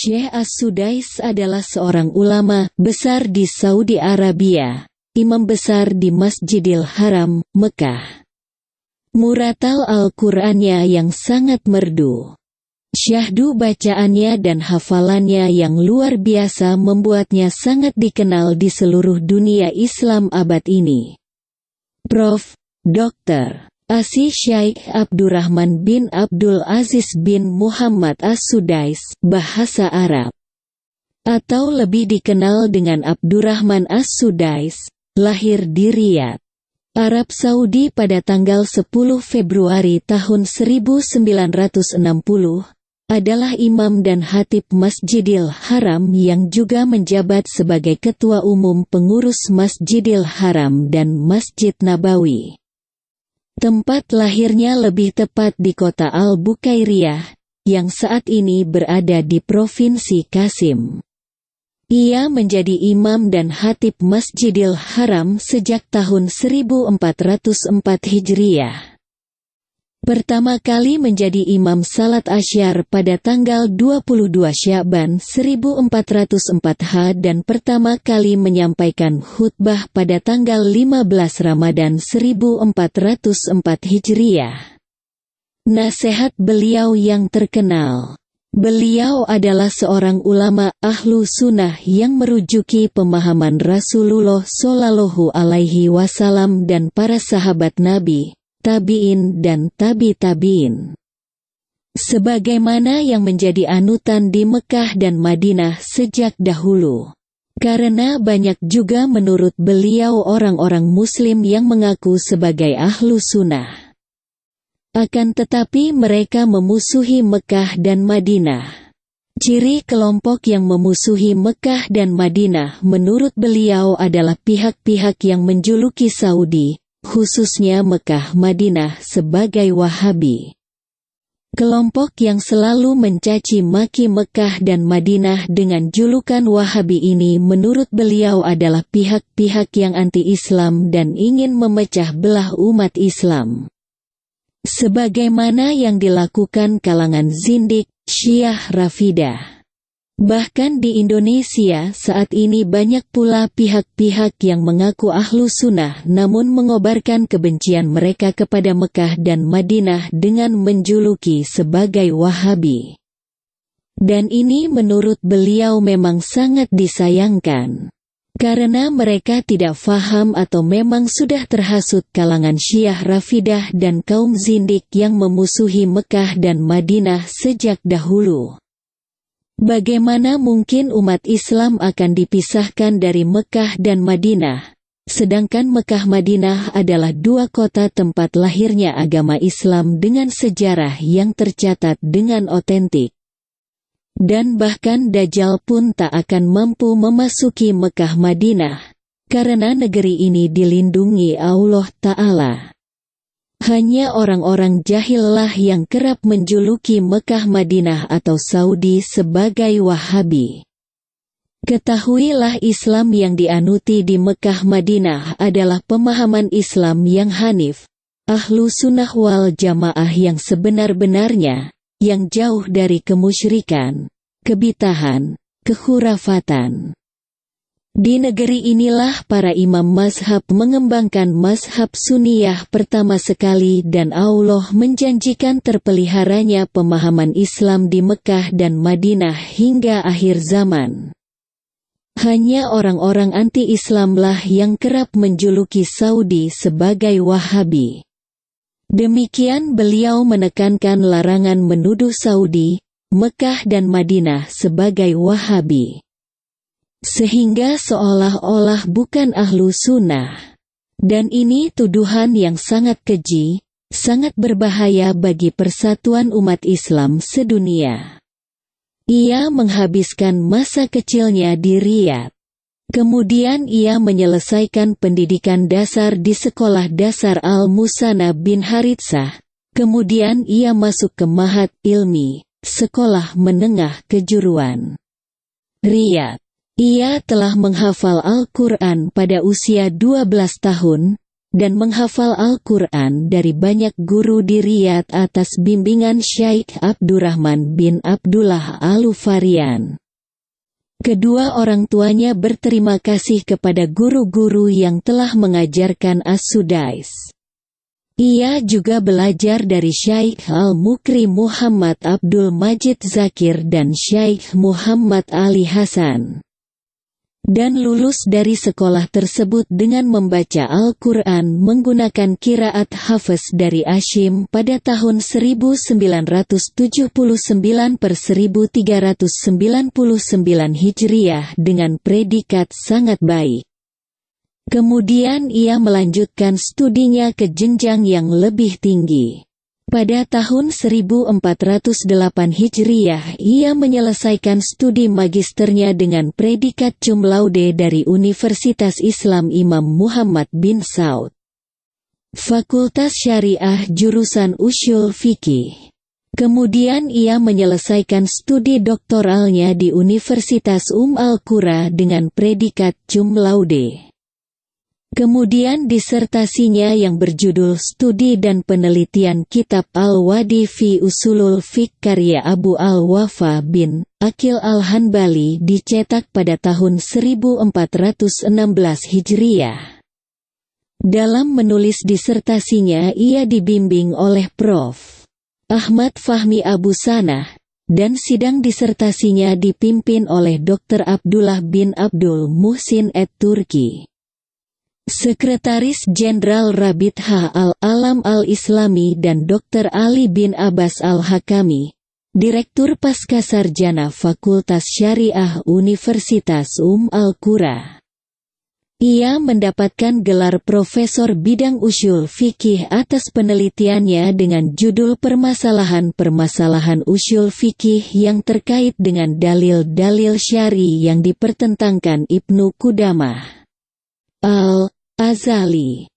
Syekh As-Sudais adalah seorang ulama besar di Saudi Arabia, imam besar di Masjidil Haram, Mekah. Muratal Al-Qur'annya yang sangat merdu, syahdu bacaannya dan hafalannya yang luar biasa membuatnya sangat dikenal di seluruh dunia Islam abad ini. Prof. Dr. Asy Syaikh Abdurrahman bin Abdul Aziz bin Muhammad As-Sudais, bahasa Arab, atau lebih dikenal dengan Abdurrahman As-Sudais, lahir di Riyadh, Arab Saudi pada tanggal 10 Februari tahun 1960, adalah imam dan khatib Masjidil Haram yang juga menjabat sebagai Ketua Umum Pengurus Masjidil Haram dan Masjid Nabawi. Tempat lahirnya lebih tepat di kota Al-Bukairiyah, yang saat ini berada di Provinsi Qasim. Ia menjadi imam dan khatib Masjidil Haram sejak tahun 1404 Hijriah. Pertama kali menjadi imam salat asyar pada tanggal 22 Sya'ban 1404 dan pertama kali menyampaikan khutbah pada tanggal 15 Ramadan 1404 Hijriah. Nasihat beliau yang terkenal. Beliau adalah seorang ulama ahlu sunnah yang merujuki pemahaman Rasulullah Shallallahu Alaihi Wasallam dan para sahabat Nabi, tabi'in dan tabi-tabi'in, sebagaimana yang menjadi anutan di Mekah dan Madinah sejak dahulu. Karena banyak juga menurut beliau orang-orang muslim yang mengaku sebagai ahlu sunnah. Akan tetapi mereka memusuhi Mekah dan Madinah. Ciri kelompok yang memusuhi Mekah dan Madinah menurut beliau adalah pihak-pihak yang menjuluki Saudi, khususnya Mekah Madinah, sebagai Wahabi. Kelompok yang selalu mencaci maki Mekah dan Madinah dengan julukan Wahabi ini menurut beliau adalah pihak-pihak yang anti-Islam dan ingin memecah belah umat Islam. Sebagaimana yang dilakukan kalangan zindik, Syiah Rafidah. Bahkan di Indonesia saat ini banyak pula pihak-pihak yang mengaku ahlu sunnah namun mengobarkan kebencian mereka kepada Mekah dan Madinah dengan menjuluki sebagai Wahabi. Dan ini menurut beliau memang sangat disayangkan. Karena mereka tidak faham atau memang sudah terhasut kalangan Syiah Rafidah dan kaum zindik yang memusuhi Mekah dan Madinah sejak dahulu. Bagaimana mungkin umat Islam akan dipisahkan dari Mekah dan Madinah, sedangkan Mekah Madinah adalah dua kota tempat lahirnya agama Islam dengan sejarah yang tercatat dengan otentik. Dan bahkan Dajjal pun tak akan mampu memasuki Mekah Madinah, karena negeri ini dilindungi Allah Ta'ala. Hanya orang-orang jahillah yang kerap menjuluki Mekah Madinah atau Saudi sebagai Wahabi. Ketahuilah Islam yang dianuti di Mekah Madinah adalah pemahaman Islam yang hanif, ahlu sunnah wal jamaah yang sebenar-benarnya, yang jauh dari kemusyrikan, kebid'ahan, kekhurafatan. Di negeri inilah para imam mazhab mengembangkan mazhab Sunniyah pertama sekali dan Allah menjanjikan terpeliharanya pemahaman Islam di Mekah dan Madinah hingga akhir zaman. Hanya orang-orang anti-Islamlah yang kerap menjuluki Saudi sebagai Wahabi. Demikian beliau menekankan larangan menuduh Saudi, Mekah dan Madinah sebagai Wahabi. Sehingga seolah-olah bukan ahlu sunnah. Dan ini tuduhan yang sangat keji, sangat berbahaya bagi persatuan umat Islam sedunia. Ia menghabiskan masa kecilnya di Riyadh. Kemudian ia menyelesaikan pendidikan dasar di Sekolah Dasar Al-Musanna bin Haritsah. Kemudian ia masuk ke Ma'had Ilmi, Sekolah Menengah Kejuruan, Riyadh. Ia telah menghafal Al-Quran pada usia 12 tahun, dan menghafal Al-Quran dari banyak guru di Riyadh atas bimbingan Syaikh Abdurrahman bin Abdullah Al-Farian. Kedua orang tuanya berterima kasih kepada guru-guru yang telah mengajarkan As-Sudais. Ia juga belajar dari Syaikh Al-Mukri Muhammad Abdul Majid Zakir dan Syaikh Muhammad Ali Hasan, dan lulus dari sekolah tersebut dengan membaca Al-Quran menggunakan qiraat Hafiz dari Asyim pada tahun 1979/1399 Hijriah dengan predikat sangat baik. Kemudian ia melanjutkan studinya ke jenjang yang lebih tinggi. Pada tahun 1408 Hijriah ia menyelesaikan studi magisternya dengan predikat cum laude dari Universitas Islam Imam Muhammad bin Saud, Fakultas Syariah jurusan Ushul Fiqih. Kemudian ia menyelesaikan studi doktoralnya di Universitas Al-Qura dengan predikat cum laude. Kemudian disertasinya yang berjudul Studi dan Penelitian Kitab Al-Wadi fi Usulul Fiqh karya Abu Al-Wafa bin Aqil Al-Hanbali dicetak pada tahun 1416 Hijriah. Dalam menulis disertasinya ia dibimbing oleh Prof. Ahmad Fahmi Abu Sanah, dan sidang disertasinya dipimpin oleh Dr. Abdullah bin Abdul Muhsin At-Turki, Sekretaris Jenderal Rabithah Al-Alam Al-Islami, dan Dr. Ali bin Abbas Al-Hakami, Direktur Pascasarjana Fakultas Syariah Universitas Al-Qura. Ia mendapatkan gelar Profesor bidang Ushul Fikih atas penelitiannya dengan judul Permasalahan-permasalahan Ushul Fikih yang terkait dengan dalil-dalil syari yang dipertentangkan Ibnu Qudamah Al-Azali.